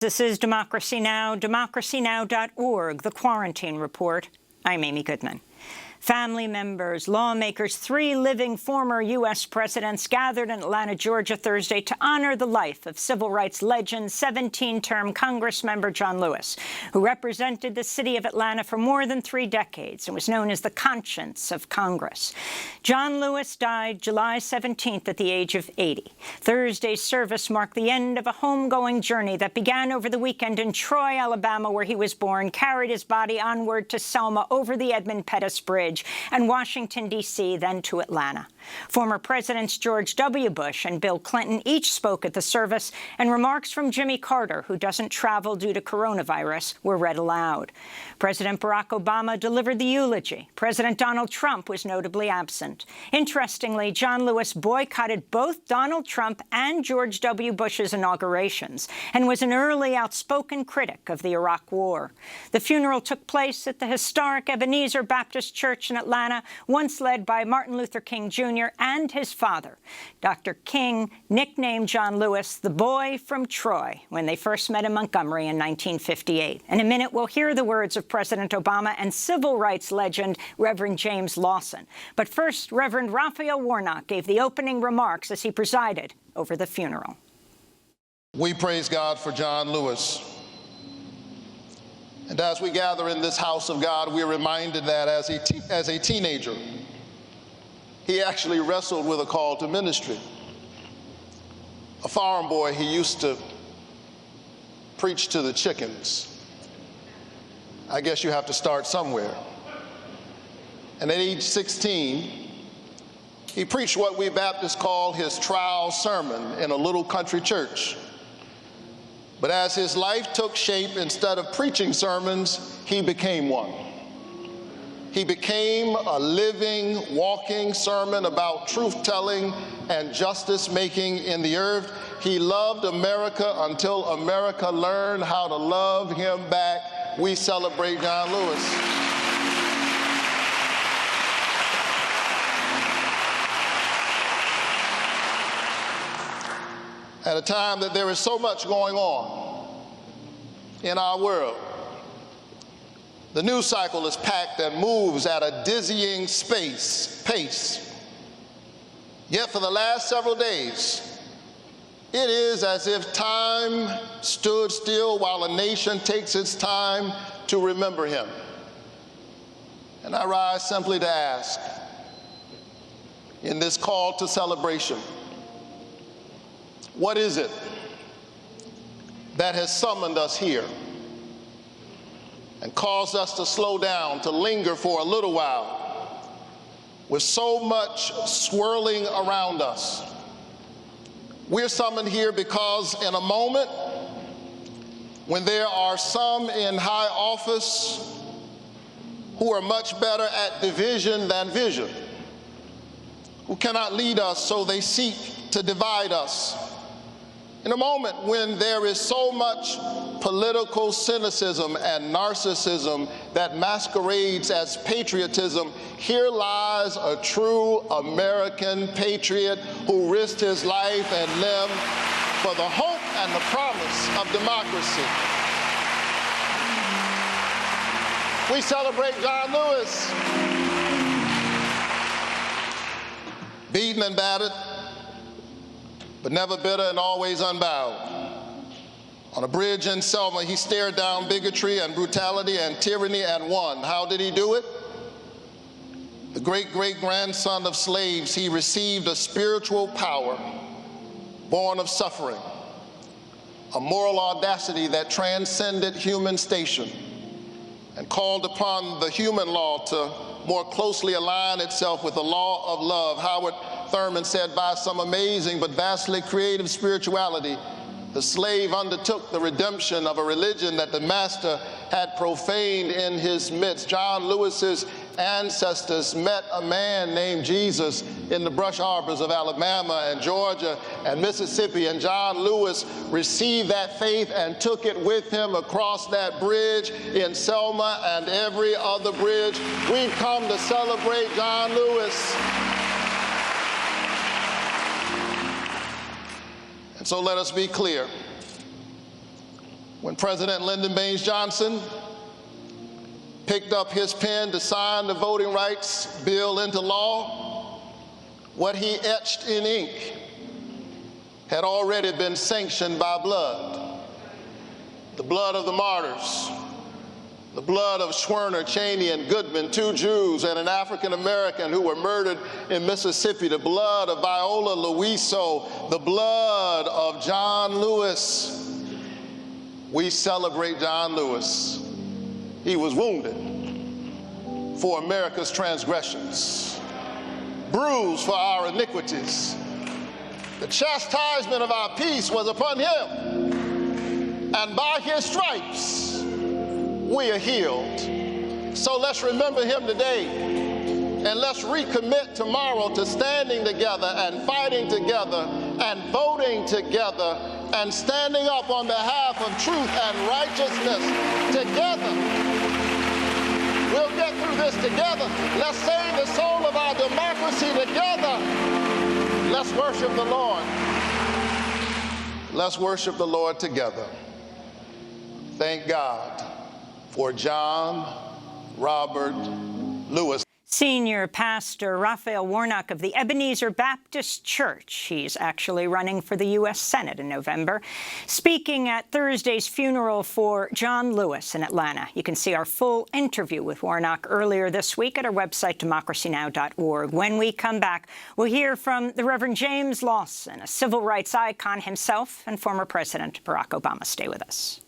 This is Democracy Now!, democracynow.org, The Quarantine Report. I'm Amy Goodman. Family members, lawmakers, 3 living former U.S. presidents gathered in Atlanta, Georgia Thursday to honor the life of civil rights legend, 17-term Congressmember John Lewis, who represented the city of Atlanta for more than 3 decades and was known as the conscience of Congress. John Lewis died July 17th at the age of 80. Thursday's service marked the end of a homegoing journey that began over the weekend in Troy, Alabama, where he was born, carried his body onward to Selma over the Edmund Pettus Bridge, and Washington, D.C., then to Atlanta. Former Presidents George W. Bush and Bill Clinton each spoke at the service, and remarks from Jimmy Carter, who doesn't travel due to coronavirus, were read aloud. President Barack Obama delivered the eulogy. President Donald Trump was notably absent. Interestingly, John Lewis boycotted both Donald Trump and George W. Bush's inaugurations and was an early outspoken critic of the Iraq War. The funeral took place at the historic Ebenezer Baptist Church in Atlanta, once led by Martin Luther King Jr. and his father. Dr. King nicknamed John Lewis the boy from Troy when they first met in Montgomery in 1958. In a minute, we'll hear the words of President Obama and civil rights legend Reverend James Lawson. But first, Reverend Raphael Warnock gave the opening remarks as he presided over the funeral. We praise God for John Lewis. And as we gather in this house of God, we're reminded that as a teenager, he actually wrestled with a call to ministry. A farm boy, he used to preach to the chickens. I guess you have to start somewhere. And at age 16, he preached what we Baptists call his trial sermon in a little country church. But as his life took shape, instead of preaching sermons, he became one. He became a living, walking sermon about truth-telling and justice-making in the earth. He loved America until America learned how to love him back. We celebrate John Lewis. At a time that there is so much going on in our world, the news cycle is packed and moves at a dizzying pace. Yet for the last several days, it is as if time stood still while a nation takes its time to remember him. And I rise simply to ask, in this call to celebration, what is it that has summoned us here and caused us to slow down, to linger for a little while with so much swirling around us? We're summoned here because in a moment when there are some in high office who are much better at division than vision, who cannot lead us, so they seek to divide us. In a moment when there is so much political cynicism and narcissism that masquerades as patriotism, here lies a true American patriot who risked his life and limb for the hope and the promise of democracy. We celebrate John Lewis. Beaten and battered, but never bitter and always unbowed. On a bridge in Selma, he stared down bigotry and brutality and tyranny and won. How did he do it? The great-great-grandson of slaves, he received a spiritual power born of suffering, a moral audacity that transcended human station and called upon the human law to more closely align itself with the law of love. Howard Thurman said, by some amazing but vastly creative spirituality, the slave undertook the redemption of a religion that the master had profaned in his midst. John Lewis's ancestors met a man named Jesus in the brush arbors of Alabama and Georgia and Mississippi, and John Lewis received that faith and took it with him across that bridge in Selma and every other bridge. We've come to celebrate John Lewis. And so let us be clear. When President Lyndon Baines Johnson picked up his pen to sign the voting rights bill into law, what he etched in ink had already been sanctioned by blood. The blood of the martyrs, the blood of Schwerner, Cheney, and Goodman, 2 Jews and an African American who were murdered in Mississippi, the blood of Viola Luiso, the blood of John Lewis. We celebrate John Lewis. He was wounded for America's transgressions, bruised for our iniquities. The chastisement of our peace was upon him, and by his stripes we are healed. So let's remember him today, and let's recommit tomorrow to standing together and fighting together and voting together and standing up on behalf of truth and righteousness together. We'll get through this together. Let's save the soul of our democracy together. Let's worship the Lord. Let's worship the Lord together. Thank God for John Robert Lewis. Senior pastor Raphael Warnock of the Ebenezer Baptist Church. He's actually running for the U.S. Senate in November, speaking at Thursday's funeral for John Lewis in Atlanta. You can see our full interview with Warnock earlier this week at our website, democracynow.org. When we come back, we'll hear from the Reverend James Lawson, a civil rights icon himself, and former President Barack Obama. Stay with us.